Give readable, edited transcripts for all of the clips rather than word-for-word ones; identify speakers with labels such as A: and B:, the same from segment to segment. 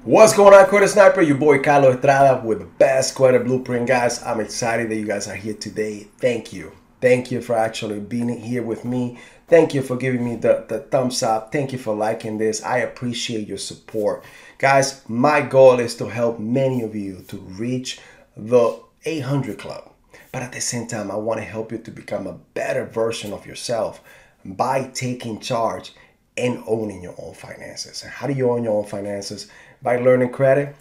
A: What's going on, Credit Sniper? Your boy Carlos Estrada with the best credit blueprint, guys. I'm excited that you guys are here today. Thank you. Thank you for actually being here with me. Thank you for giving me the thumbs up. Thank you for liking this. I appreciate your support. Guys, my goal is to help many of you to reach the 800 club. But at the same time, I want to help you to become a better version of yourself by taking charge and owning your own finances. And how do you own your own finances? By learning credit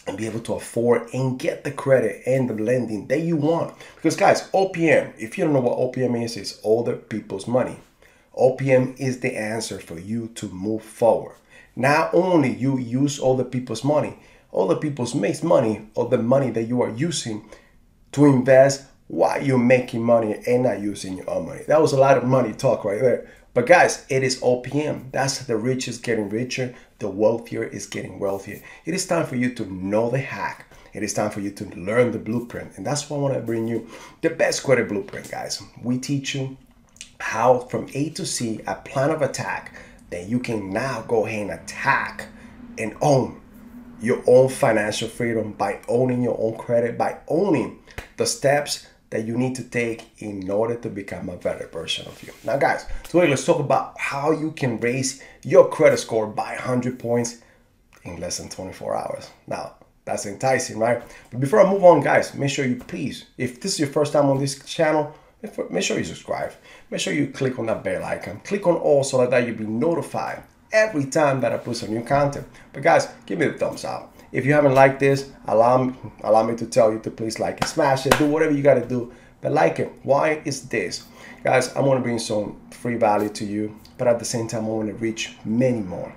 A: and be able to afford and get the credit and the lending that you want. Because guys, OPM, if you don't know what OPM is, it's older people's money. OPM is the answer for you to move forward. Not only you use older people's money makes money of the money that you are using to invest while you're making money and not using your own money. That was a lot of money talk right there. But guys, it is OPM. That's the rich is getting richer, the wealthier is getting wealthier. It is time for you to know the hack. It is time for you to learn the blueprint. And that's why I want to bring you the best credit blueprint, guys. We teach you how from A to Z, a plan of attack that you can now go ahead and attack and own your own financial freedom by owning your own credit, by owning the steps that you need to take in order to become a better version of you. Now guys, today let's talk about how you can raise your credit score by 100 points in less than 24 hours. Now, that's enticing, right? But before I move on, guys, make sure you please, if this is your first time on this channel, make sure you subscribe. Make sure you click on that bell icon. Click on all so that you'll be notified every time that I put some new content. But guys, give me the thumbs up. If you haven't liked this, allow me to tell you to please like it, smash it, do whatever you got to do, but like it. Why is this? Guys, I want to bring some free value to you, but at the same time, I want to reach many more.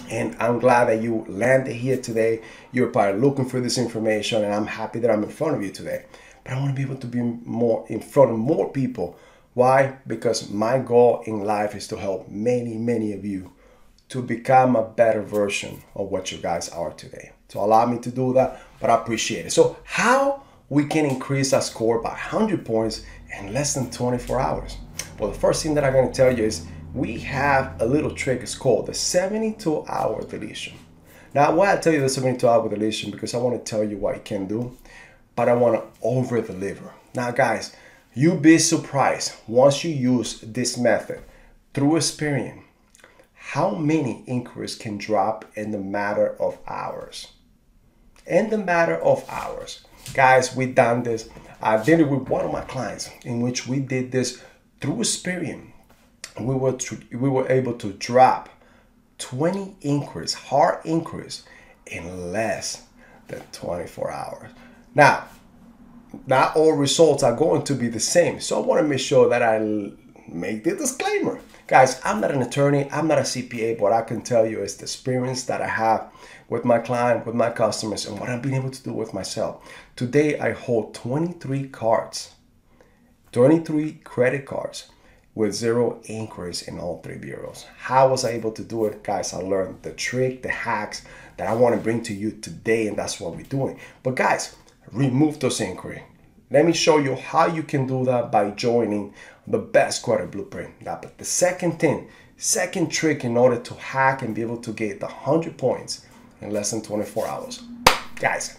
A: And I'm glad that you landed here today. You're probably looking for this information, and I'm happy that I'm in front of you today. But I want to be able to be more in front of more people. Why? Because my goal in life is to help many of you to become a better version of what you guys are today. So allow me to do that, but I appreciate it. So how we can increase our score by 100 points in less than 24 hours? Well, the first thing that I'm going to tell you is we have a little trick. It's called the 72-hour deletion. Now, why I tell you the 72-hour deletion? Because I want to tell you what you can do, but I want to over deliver. Now, guys, you'll be surprised once you use this method through experience how many inquiries can drop in the matter of hours. In the matter of hours. Guys, we've done this. I did it with one of my clients in which we did this through experience. We were able to drop 20 inquiries, hard inquiries, in less than 24 hours. Now, not all results are going to be the same. So I want to make sure that I make the disclaimer. Guys, I'm not an attorney, I'm not a CPA, but I can tell you it's the experience that I have with my client, with my customers, and what I've been able to do with myself. Today, I hold 23 cards, 23 credit cards with 0 inquiries in all 3 bureaus. How was I able to do it? Guys, I learned the trick, the hacks that I want to bring to you today, and that's what we're doing. But guys, remove those inquiries. Let me show you how you can do that by joining the best credit blueprint. Now, but the second trick in order to hack and be able to get the 100 points in less than 24 hours. Guys,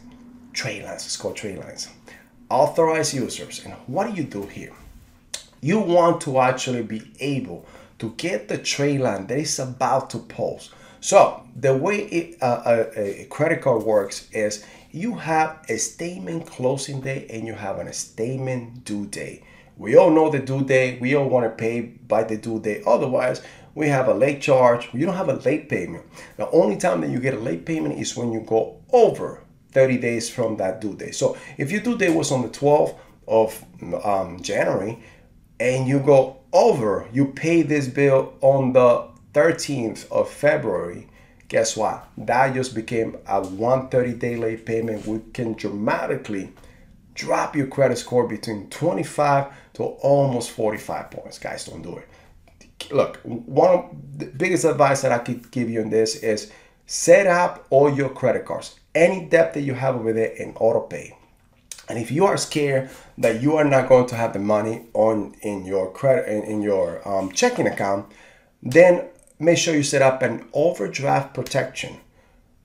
A: Tradelines, it's called Tradelines. Authorized users. And what do you do here? You want to actually be able to get the trade line that is about to post. So the way a credit card works is you have a statement closing date and you have a statement due date. We all know the due date. We all want to pay by the due date. Otherwise, we have a late charge. You don't have a late payment. The only time that you get a late payment is when you go over 30 days from that due date. So if your due date was on the 12th of January and you go over, you pay this bill on the 13th of February, guess what? That just became a 130-day late payment, which can dramatically drop your credit score between 25 to almost 45 points. Guys, don't do it. Look, one of the biggest advice that I could give you on this is set up all your credit cards, any debt that you have over there, in auto pay. And if you are scared that you are not going to have the money in your credit in your checking account, then make sure you set up an overdraft protection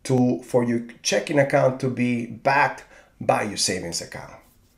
A: for your checking account to be backed by your savings account.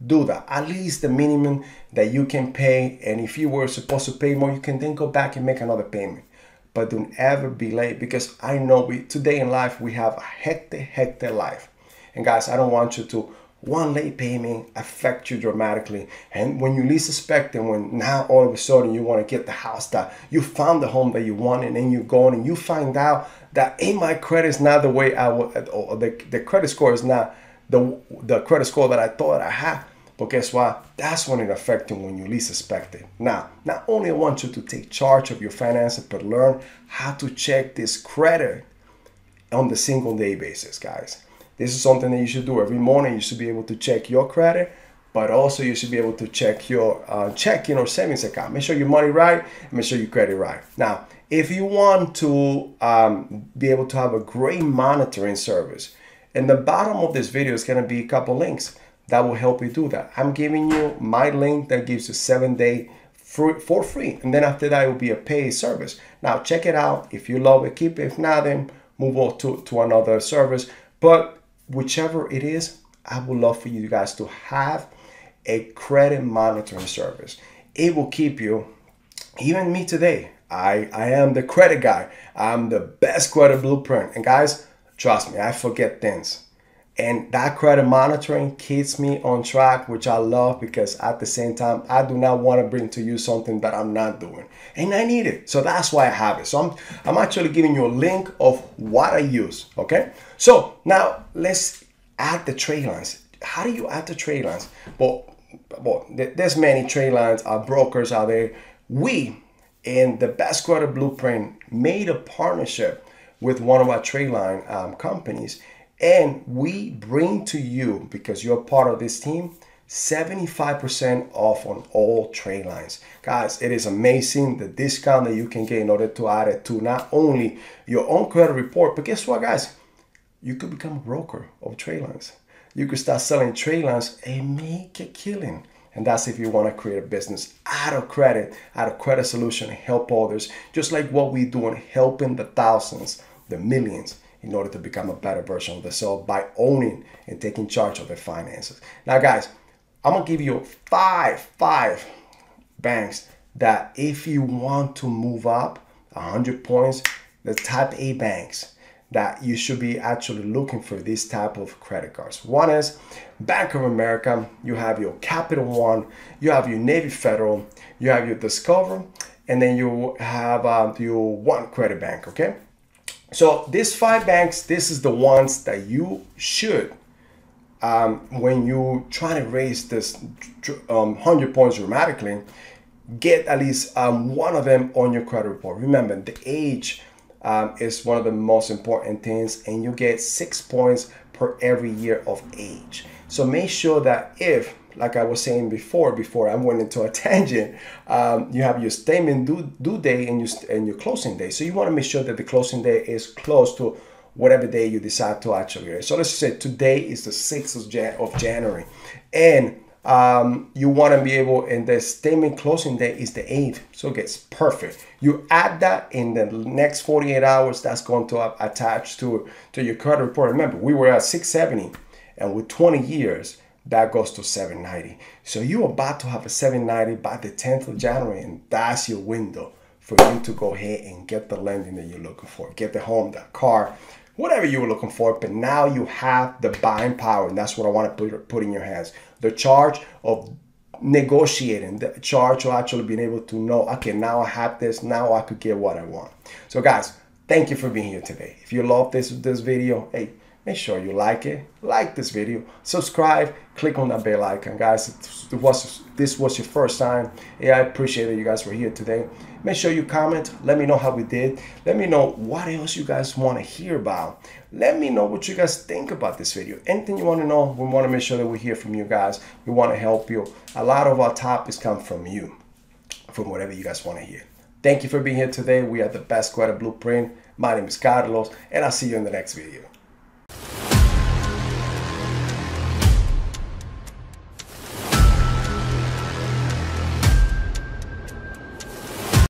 A: Do that, at least the minimum that you can pay. And if you were supposed to pay more, you can then go back and make another payment. But don't ever be late, because I know today in life we have a hectic life. And guys, I don't want you to one late payment affect you dramatically. And when you least expect it, when now all of a sudden you want to get the house that you found, the home that you want, and then you go on and you find out that, hey, my credit is not the way I would, or the credit score is not the credit score that I thought I had. But guess what? That's when it affects you when you least expect it. Now, not only I want you to take charge of your finances, but learn how to check this credit on the single day basis, guys. This is something that you should do every morning. You should be able to check your credit, but also you should be able to check your checking or savings account. Make sure your money right, and make sure your credit right. Now, if you want to be able to have a great monitoring service, in the bottom of this video is going to be a couple links that will help you do that. I'm giving you my link that gives you 7-day for free, and then after that it will be a paid service. Now check it out. If you love it, keep it. If not, then move on to another service. But whichever it is, I would love for you guys to have a credit monitoring service. It will keep you, even me today, I am the credit guy. I'm the best credit blueprint. And guys, trust me, I forget things. And that credit monitoring keeps me on track, which I love, because at the same time, I do not want to bring to you something that I'm not doing. And I need it. So that's why I have it. So I'm actually giving you a link of what I use. Okay. So now let's add the trade lines. How do you add the trade lines? Well, there's many trade lines, brokers out there. We in the Best Credit Blueprint made a partnership with one of our Tradeline companies. And we bring to you, because you're part of this team, 75% off on all trade lines. Guys, it is amazing the discount that you can get in order to add it to not only your own credit report, but guess what, guys? You could become a broker of trade lines. You could start selling trade lines and make a killing. And that's if you want to create a business out of credit solution, and help others, just like what we do in helping the thousands, the millions, in order to become a better version of themselves by owning and taking charge of their finances. Now, guys, I'm going to give you five banks that if you want to move up 100 points, the type A banks that you should be actually looking for this type of credit cards. One is Bank of America. You have your Capital One. You have your Navy Federal. You have your Discover. And then you have your One Credit Bank, okay? So these 5 banks, this is the ones that you should, when you try to raise this 100 points dramatically, get at least one of them on your credit report. Remember, the age is one of the most important things, and you get 6 points per every year of age. So make sure that if, like I was saying before I went into a tangent, you have your statement due date and your closing day. So you want to make sure that the closing day is close to whatever day you decide to actually raise. So let's say today is the 6th of January, and you want to be able, and the statement closing day is the 8th. So it gets perfect. You add that in the next 48 hours, that's going to attach to your credit report. Remember, we were at 670, and with 20 years, that goes to 790. So you're about to have a 790 by the 10th of January, and that's your window for you to go ahead and get the lending that you're looking for. Get the home, the car, whatever you were looking for. But now you have the buying power, and that's what I want to put in your hands. The charge of negotiating, the charge of actually being able to know, okay, now I have this, now I could get what I want. So guys, thank you for being here today. If you love this video, hey, make sure you like this video, subscribe, click on that bell icon. Guys, this was your first time, yeah, I appreciate that you guys were here today. Make sure you comment, let me know how we did, let me know what else you guys want to hear about, let me know what you guys think about this video. Anything you want to know, we want to make sure that we hear from you guys. We want to help you. A lot of our topics come from you, from whatever you guys want to hear. Thank you for being here today. We are the Best Credit Blueprint. My name is Carlos, and I'll see you in the next video.